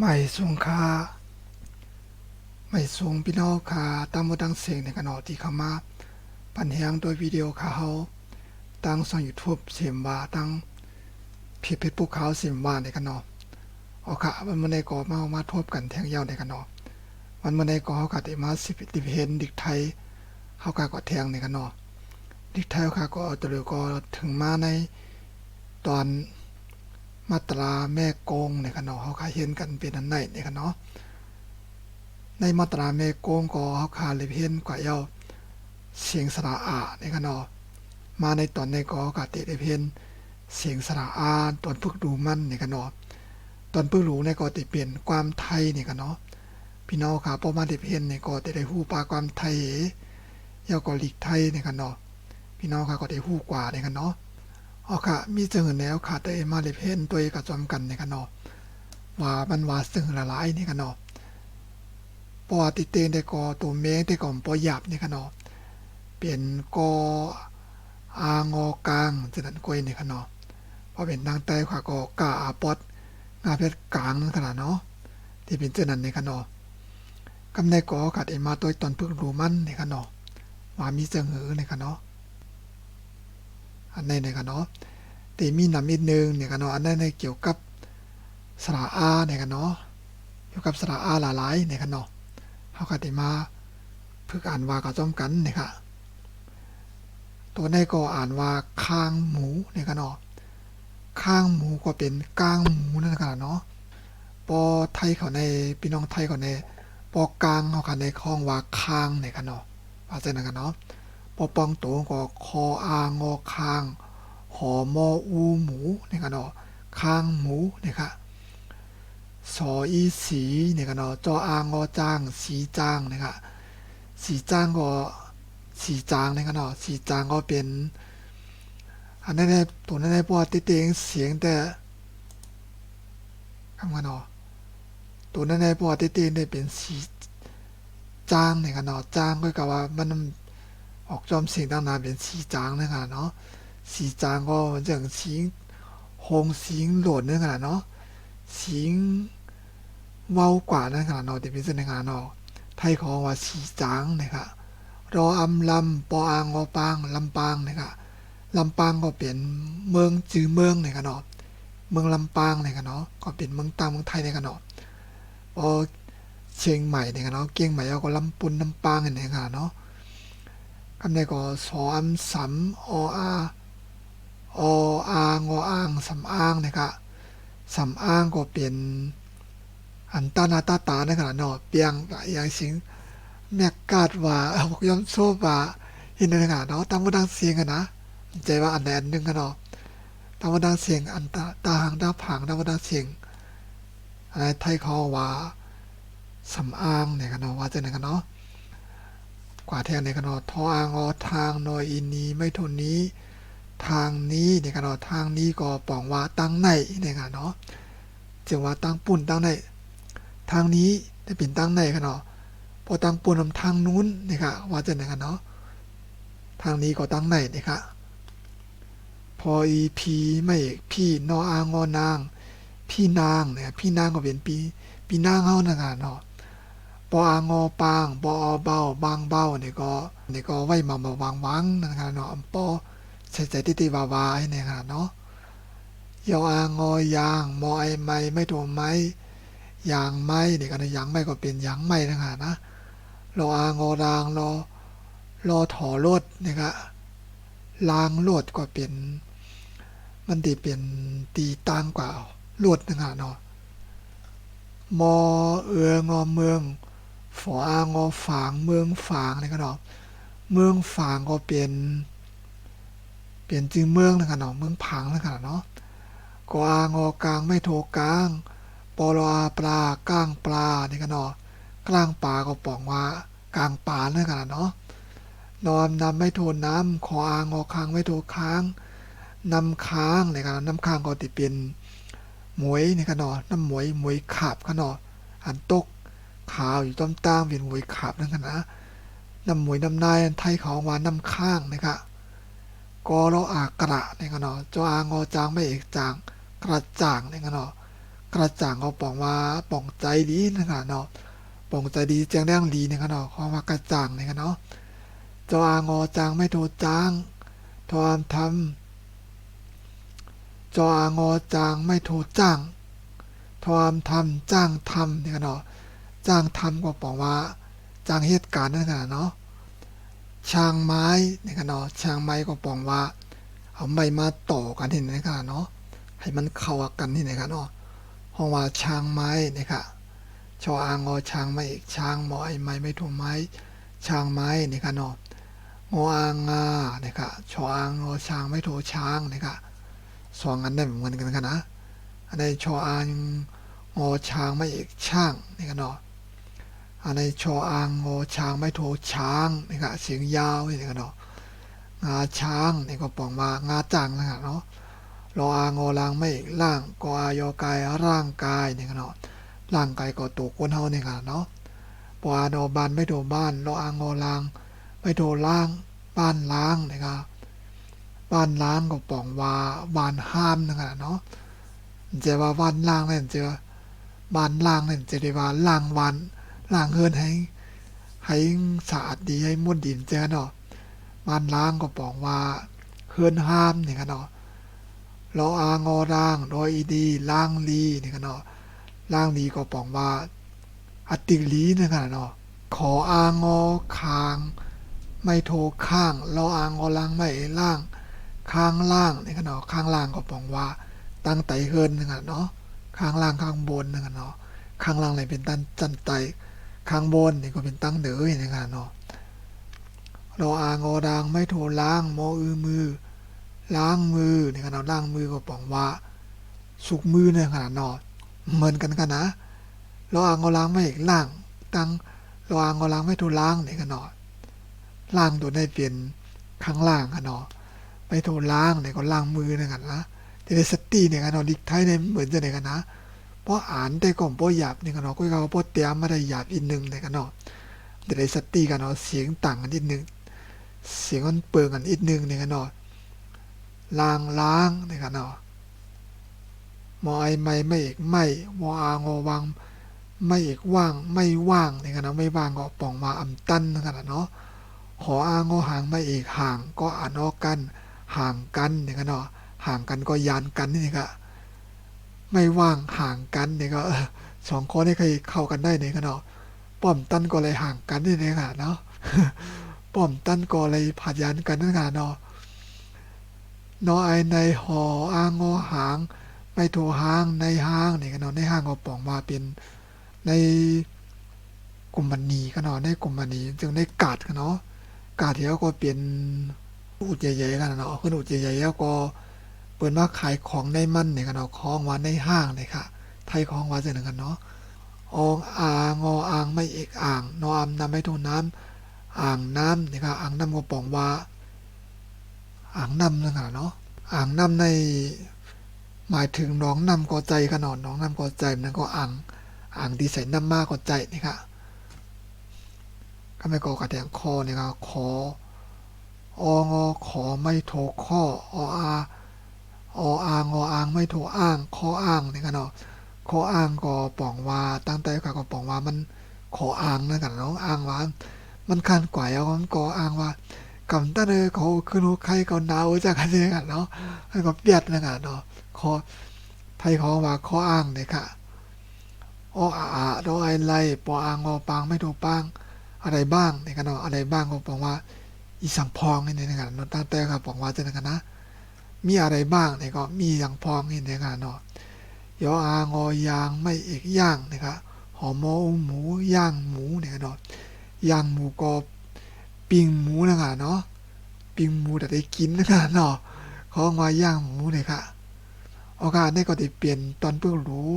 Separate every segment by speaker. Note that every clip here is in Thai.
Speaker 1: ไม่สูงค่าไม่สูงพี่น้องค่าตั้งมือตั้งเสียงในกันเนาะที่เข้ามาปันแหงโดยวิดีโอค่าเฮาตั้งช่อง YouTube เสียมว่าตั้งเพจภูเขาเสียมว่าในกันเนาะเอาค่ะวันมื้อนี้ก็มาทบกันแทงยาวในกันเนาะวันมื้อนี้ก็เฮาก็ได้มาสิบเห็นดิกไทยเฮาก็แทงในกันเนาะดิกไทยค่ะก็ตะลึก็ถึงมาในตอนมาตราแม่กงในกันเนาะเฮาก็เห็นกันเป็นอันไหนในกันเนาะในมาตราแม่กงก็เฮาคาเลยเห็นกว่าเยาเสียงสระอาในกันเนาะมาในตอนในก็กะติได้เห็นเสียงสระอาตอนฝึกดูมันในกันเนาะตอนฝึกรู้ในก็ติเปลี่ยนความไทยในกันเนาะพี่น้องค่ะพอมาได้เห็นในก็ได้ฮู้ปาความไทยเยาก็หลีกไทยในกันเนาะพี่น้องค่ะก็ได้ฮู้กว่าในกันเนาะเอาค่ะมีจังแนวค่ะได้มาได้เห็นตัวกับจอมกันในกันเนาะว่ามันว่าซึ่งหลายๆในกันเนาะปอติเตนได้ก็ตัวแมงได้ก็ปอหยาบในกันเนาะเป็นกออางอกลางจังนั้นก้อยในกันเนาะพอเป็นทางใต้ค่ะก็กาอาปอดงาเพชรกลางนั่นขนาดเนาะที่เป็นจังนั้นในกันเนาะกำในก็กัดไอ้มาตัวตอนพึ่งรู้มันในกันเนาะว่ามีจังหือในกันเนาะอันในกันเนาะแต่มีนำอีกนึงในกันเนาะอันนั้นในเกี่ยวกับสระอาในกันเนาะเกี่ยวกับสระอาหลายๆในกันเนาะเฮาก็ได้มาฝึกอ่านว่ากับจ้อมกันนะคะตัวในก็อ่านว่าข้างหมูในกันเนาะข้างหมูก็เป็นก้างหมูนั่นกันเนาะปอไทยเขาในพี่น้องไทยเขาในปอกลางเขากันในข้องว่าค้างในกันเนาะว่าจังนั้นกันเนาะปอปองโตก็คออางอค้างหอมออูหมูในกันเนาะข้างหมูนะคะสออีสีเนี่ยกันเนาะจออางอจางสีจางนะคะสีจางก็สีจางเนี่ยกันเนาะสีจางก็เป็นอันนั้นในตัวนั้นในปอติเตงเสียงแต่คำกันเนาะตัวนั้นในปอติเตงได้เป็นสีจางเนี่ยกันเนาะจางก็กะว่ามันออกจอมเสียงตั้งนานเป็นสีจางเนี่ยกันเนาะสีจางก็จังสีหงสีหล่นเนี่ยกันเนาะสีเว้ากว่านั่นขนาดเนาะที่เป็นเส้นในงานเนาะไทยของว่าสีจางนะครับรออำลำปออางอปางลำปางนะครับลำปางก็เป็นเมืองจื่อเมืองนะครับเนาะเมืองลำปางนะครับเนาะก็เป็นเมืองต่างเมืองไทยนะครับเนาะพอเชียงใหม่นะครับเนาะเกียงใหม่เอาก็ลำปุนลำปางนะครับเนาะคำใดก็สออำสำออาออางออ่างสำอ้างนะครับสำอ้างก็เป็นอันตานาตาตาในขณะเนาะเปียงอย่างสิงแมกกาดว่าพวกย้อมโซว่าอินในขณะเนาะตามว่าดังเสียงกันนะใจว่าอันใดอันหนึ่งกันเนาะตามว่าดังเสียงอันตาหางดาผางตามว่าดังเสียงอะไรไทยเขาว่าสำอางเนี่ยกันเนาะว่าจะไหนกันเนาะกว่าแทงในกันเนาะทออางอทางนอยอินนี้ไม่ทนนี้ทางนี้เนี่ยกันเนาะทางนี้ก็ปองว่าตั้งในเนี่ยกันเนาะจึงว่าตั้งปุ่นตั้งในทางนี้ได้เป็นตั้งในกันเนาะพอตั้งปุ่นทางนู้นนี่ค่ะว่าจะไหนกันเนาะทางนี้ก็ตั้งในนี่ค่ะพออีพีไม่พี่นออางอนางพี่นางเนี่ยพี่นางก็เป็นปีนางเฮานะค่ะเนาะปออางอปางปออเบาบางเบานี่ก็ไว้มาวางวังนะคะเนาะปอใส่ใจติวาวาเนี่ยค่ะเนาะยออางอยางมอไอไม้ไม่ตัวไม้ยางไม้เนี่ยกันยางไม้ก็เป็นยางไม้นะคะนะรออางอรางรอถอรถนี่ก็ลางรถก็เป็นมันตีเป็นตีต่างกว่ารถนะคะเนาะมองอเมืองฝออางอฝางเมืองฝางนี่ก็เนาะเมืองฝางก็เป็นจื่อเมืองนะคะเนาะเมืองผางนะคะเนาะกออางอกลางไม่โทกลางปอลอาปลากลางปลานี่ก็เนาะกลางปลาก็ปองว่ากลางป่านั่นกันเนาะนอนนำไม่โทนน้ำขออางอค้างไม่โทค้างนำค้างในกันน้ำค้างก็ติเป็นหมวยในกันเนาะน้ำหมวยขาบกันเนาะอันตกขาวอยู่ต้นตางเป็นหมวยขาบนั่นกันนะน้ำหมวยน้ำนายไทยเขาว่าน้ำค้างนะครับกอรออากระในกันเนาะจออางอจางไม่เอกจางกระจ่างในกันเนาะ กระจ่างก็ปองว่าป่องใจดีนะคะเนาะป่องใจดีแจ้งแดงดีนะคะเนาะความว่ากระจ่างนะคะเนาะจออางอจางไม่โทจางทอมทำจออางอจางไม่โทจ้างทอมทำจ้างทำนะคะเนาะจ้างทำก็ปองว่าจ้างเหตุการณ์นั่นนะเนาะช่างไม้นะคะเนาะช่างไม้ก็ปองว่าเอาไม้มาต่อกันที่ไหนคะเนาะให้มันเข้ากันที่ไหนคะเนาะห้องว่าช่างไม้นะคะชออางอช้างไม้อีกช้างหมอไอไม้ไม่ถูกไม้ช้างไม้นะคะเนาะงออางานะคะชออางอช้างไม่ถูกช้างนะคะสองอันได้เหมือนกันนะอันในชออางอช้างไม่อีกช่างนะคะเนาะอันในชออางอช้างไม่ถูกช้างนะคะเสียงยาวนี่นะคะเนาะงาช้างนี่ก็ปองมางาจ่างนะคะเนาะรออางอลางไม่อีกล่างกออายอกายร่างกายนี่คะเนาะร่างกายก็ตัวคนเฮานี่ค่ะเนาะปอานอบานไม่โดบ้านรออางอลางไม่โดล่างบ้านล้างนะครับบ้านล้างก็ปองว่าบ้านห้ามนะคะเนาะจะว่าบ้านล้างนั่นจะบ้านล้างนั่นจะได้ว่าล้างวันล้างเฮือนให้สะอาดดีให้มดดินเจ้าเนาะบ้านล้างก็ปองว่าเฮือนห้ามนี่ค่ะเนาะรออางอร่างโดยอีดีล้างลีนี่ค่ะเนาะล่างลีก็ปองว่าอติลีนะคะเนาะขออางอคางไม่โทข้างรออางอล่างไม่ล่างข้างล่างนี่คะเนาะข้างล่างก็ปองว่าตั้งไตเฮินนะคะเนาะข้างล่างข้างบนนะคะเนาะข้างล่างเลยเป็นตั้งจันไตข้างบนนี่ก็เป็นตั้งเด๋อนะคะเนาะรออางอดางไม่โทล้างมอมือล้างมือนี่คะเนาะล้างมือก็ปองว่าสุกมือนะคะเนาะเหมือนกันนะเราอ่างเราล้างไม่อีกล่างตั้งเราอ่างเราล้างไม่ถูล้างนี่กันเนาะล่างตัวได้เปลี่ยนข้างล่างกันเนาะไม่ถูล้างเนี่ยก็ล้างมือนี่กันนะที่ในสตีเนี่ยกันเนาะดิกไทยในเหมือนจะเนี่ยกันนะเพราะอ่านได้ก่อนเพราะหยาบนี่กันเนาะก็เขาเพราะเตรียมมาได้หยาบอีกนึงเนี่ยกันเนาะแต่ในสตีกันเนาะเสียงต่างกันนิดนึงเสียงมันเปิงกันนิดนึงเนี่ยกันเนาะล้างเนี่ยกันเนาะมอไอไม่อีกไม่มออางอวังไม่อีกว่างไม่ว่างนี่กันเนาะไม่ว่างก็ป่องมาอำตันนี่กันเนาะขออางอห่างไม่อีกห่างก็อ่านออกกันห่างกันนี่กันเนาะห่างกันก็ยานกันนี่ก็ไม่ว่างห่างกันนี่ก็สองคนนี่เคยเข้ากันได้นี่กันเนาะป้อมตันก็เลยห่างกันนี่นี่กันเนาะป้อมตันก็เลยผัดยานกันนี่กันเนาะนอไอในหออางอห่างไม่โทห้างในห้างนี่กันเนาะในห้างก็ป่องมาเป็นในกลุ่มมันนีกันเนาะในกลุ่มมันนีจึงได้กาดกันเนาะกาดเดียวก็เปลี่ยนอุดใหญ่ๆกันเนาะขึ้นอุดใหญ่ๆแล้วก็เปิดมาขายของในมันเนี่ยกันเนาะของว่าในห้างเนี่ยค่ะไทยของว่าจะหนึ่งกันเนาะอองอางออ่างไม่เอกอ่างนออำน้ำไม่ทูน้ำอ่างน้ำเนี่ยค่ะอ่างน้ำก็ป่องว่าอ่างน้ำนั่นค่ะเนาะอ่างน้ำในหมายถึงน้องน้ำก็ใจกันเนาะน้องน้ำก็ใจนั่นก็อ่างดีใส่น้ำมากก็ใจนี่ค่ะ ก็ไม่ก่อกระแดงคอเนี่ยครับขอองอขอไม่โทข้ออางออ่างไม่โทอ้างข้ออ้างนี่กันเนาะข้ออ้างก็ป่องว่าตั้งแต่ก็ป่องว่ามันขออ้างนั่นกันเนาะอ้างว่ามันคันกว่าเอามันก็อ้างว่ากำตั้งเลยเขาคือใครก็หนาวจากกันเนี่ยกันเนาะมันก็เปียดนั่นกันเนาะข้อไทยเขาว่าข้ออ้างเนี่ยค่ะดอไอไลปออางอปางไม่โทปางอะไรบ้างในกันเนาะอะไรบ้างก็บอกว่าอีสังพองนี่ในกันเนาะตั้งแต่ก็บอกว่าจะในกันนะมีอะไรบ้างเนี่ยก็มีสังพองนี่ในกันเนาะยออางอยางไม่เอกย่างนะครับหอมหมูย่างหมูเนี่ยเนาะย่างหมูก็ปิ้งหมูนะกันเนาะปิ้งหมูแต่ได้กินนะกันเนาะของว่าย่างหมูเนี่ยค่ะโอกาสนี่ก็ได้เปลี่ยนตอนเพิ่งรู้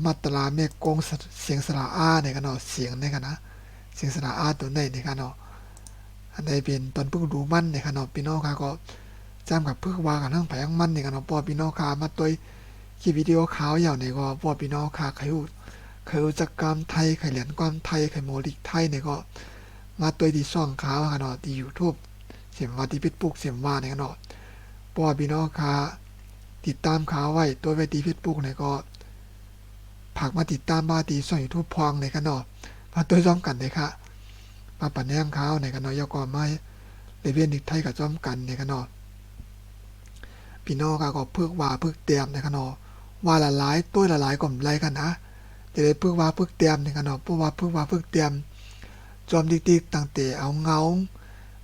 Speaker 1: มาตราเมฆกงเสียงสระอาเนี่ยกันเนาะเสียงเนี่ยกันนะเสียงสระอาตัวไหนเนี่ยกันเนาะอันใดเป็นตอนเพิ่งรู้มันเนี่ยกันเนาะพี่น้องค่ะก็จำกับเพิ่งว่ากันทั้งแผงมันเนี่ยกันเนาะพอพี่น้องค่ะมาตัวคลิปวิดีโอข่าวอย่างเนี่ยก็พอพี่น้องค่ะเคยรู้จักกรรมไทยเคยเหรียญความไทยเคยโมลิกไทยเนี่ยก็มาตัวที่ช่องข่าวกันเนาะที่ YouTube เสียงว่าที่เฟซบุ๊กเสียงว่าเนี่ยกันเนาะพอพี่น้องค่ะ ติดตามข่าวไว้ตัวไว้ที่ Facebook เนี่ยก็ฝากมาติดตามมาที่ช่อง YouTube พองในกันเนาะมาตัวจ้อมกันเลยค่ะมาปั่นแนงข่าวในกันเนาะยก็มาเรียนอีกไทยกับจ้อมกันในกันเนาะพี่น้องก็พึกว่าพึกเตรียมในกันเนาะว่าละหลายตัวละหลายก็ไล่กันนะจะได้พึกว่าพึกเตรียมในกันเนาะเพราะว่าพึกว่าพึกเตรียมจอมติ๊กๆตั้งแต่เอาเงา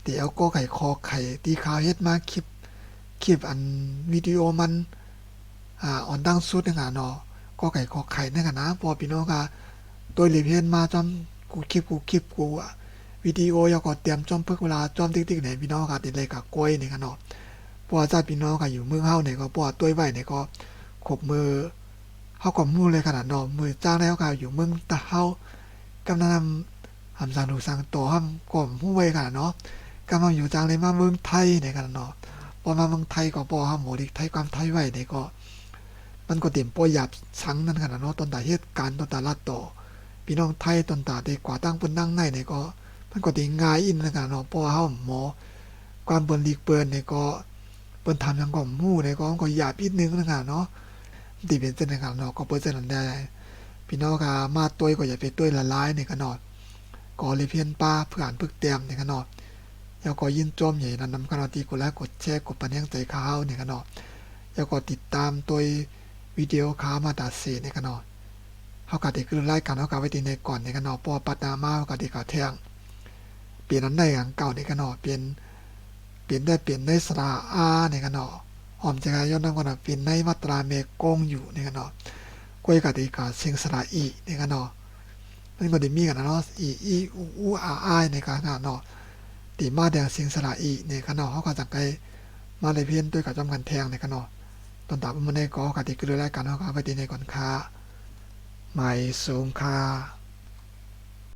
Speaker 1: ตีเอากอไก่คอไข่ตีข่าวเฮ็ดมาคลิปอันวิดีโอมันออนดังสุดในกันเนาะกอไก่คอไข่ในกันนะพอพี่น้องก็ตัวรีเพนมาจอมกูคลิปกูวิดีโอยก็เตรียมจอมพึกเวลาจอมติ๊กๆไหนพี่น้องก็ติดเลยกับกล้วยในกันเนาะเพราะว่าจ้าพี่น้องก็อยู่เมืองเฮาเนี่ยก็เพราะว่าตัวไว้เนี่ยก็ขบมือเฮาก็มู้เลยขนาดเนาะมือจ้างแล้วก็อยู่เมืองตะเฮากำลังหำสร้างถูกสร้างต่อหำก่อมฮู้ไว้ขนาดเนาะกำลังอยู่จังเลยมาเมืองไทยในขนาดเนาะพอมาเมืองไทยก็บ่หำหมดอีกไทยความไทยไว้เนี่ยก็มันก็เต็มป่วยหยาบสังนั่นขนาดเนาะตอนตาเหตุการณ์ตอนตาลัดต่อพี่น้องไทยตอนตาได้กว่าตั้งเปิ้นนั่งในเนี่ยก็มันก็ได้ง่ายอินในขนาดเนาะเพราะว่าเฮาหมอความเปิ้นลีกเปิ้นเนี่ยก็เปิ้นทำหยังก็ฮู้เนี่ยก็หยาบนิดนึงในขนาดเนาะที่เป็นเส้นในขนาดเนาะก็เปิ้นเส้นนั้นได้พี่น้องก็มาตัวก็อย่าไปตัวละลายในขนาดก็เลยเพียนป้าเพื่อนพึกเตรียมในขนาดแล้วก็ยินจมใหญ่นั้นนำขนาดที่กดไลค์กดแชร์กดปันยังใจข่าวในขนาดแล้วก็ติดตามตัววิดีโอข่าวมาตัดเสียในขนาดเฮาก็ได้คือรายการเฮาก็ไว้ที่ในก่อนในขนาดพอปัดนามาเฮาก็ได้ข่าวแท้งเปลี่ยนอันใดอย่างเก่าในขนาดเปลี่ยนได้สระอาในขนาดหอมจะกายย้อนนำขนาดเปลี่ยนในมาตราเมกงอยู่ในขนาดก้อยก็ได้ข่าวเสียงสระอีในขนาดมันก็ได้มีกันเนาะอีอูอาในการงานเนาะตีมาแดงเสียงสระอีในขนาดเฮาก็จังไกมาเลยเพี้ยนด้วยกับจอมกันแทงในขนาดตอนตาบ่ได้ก็ก็ได้คือรายการเฮาก็ไว้ที่ในก่อนค่ะหมายสูงค่ะ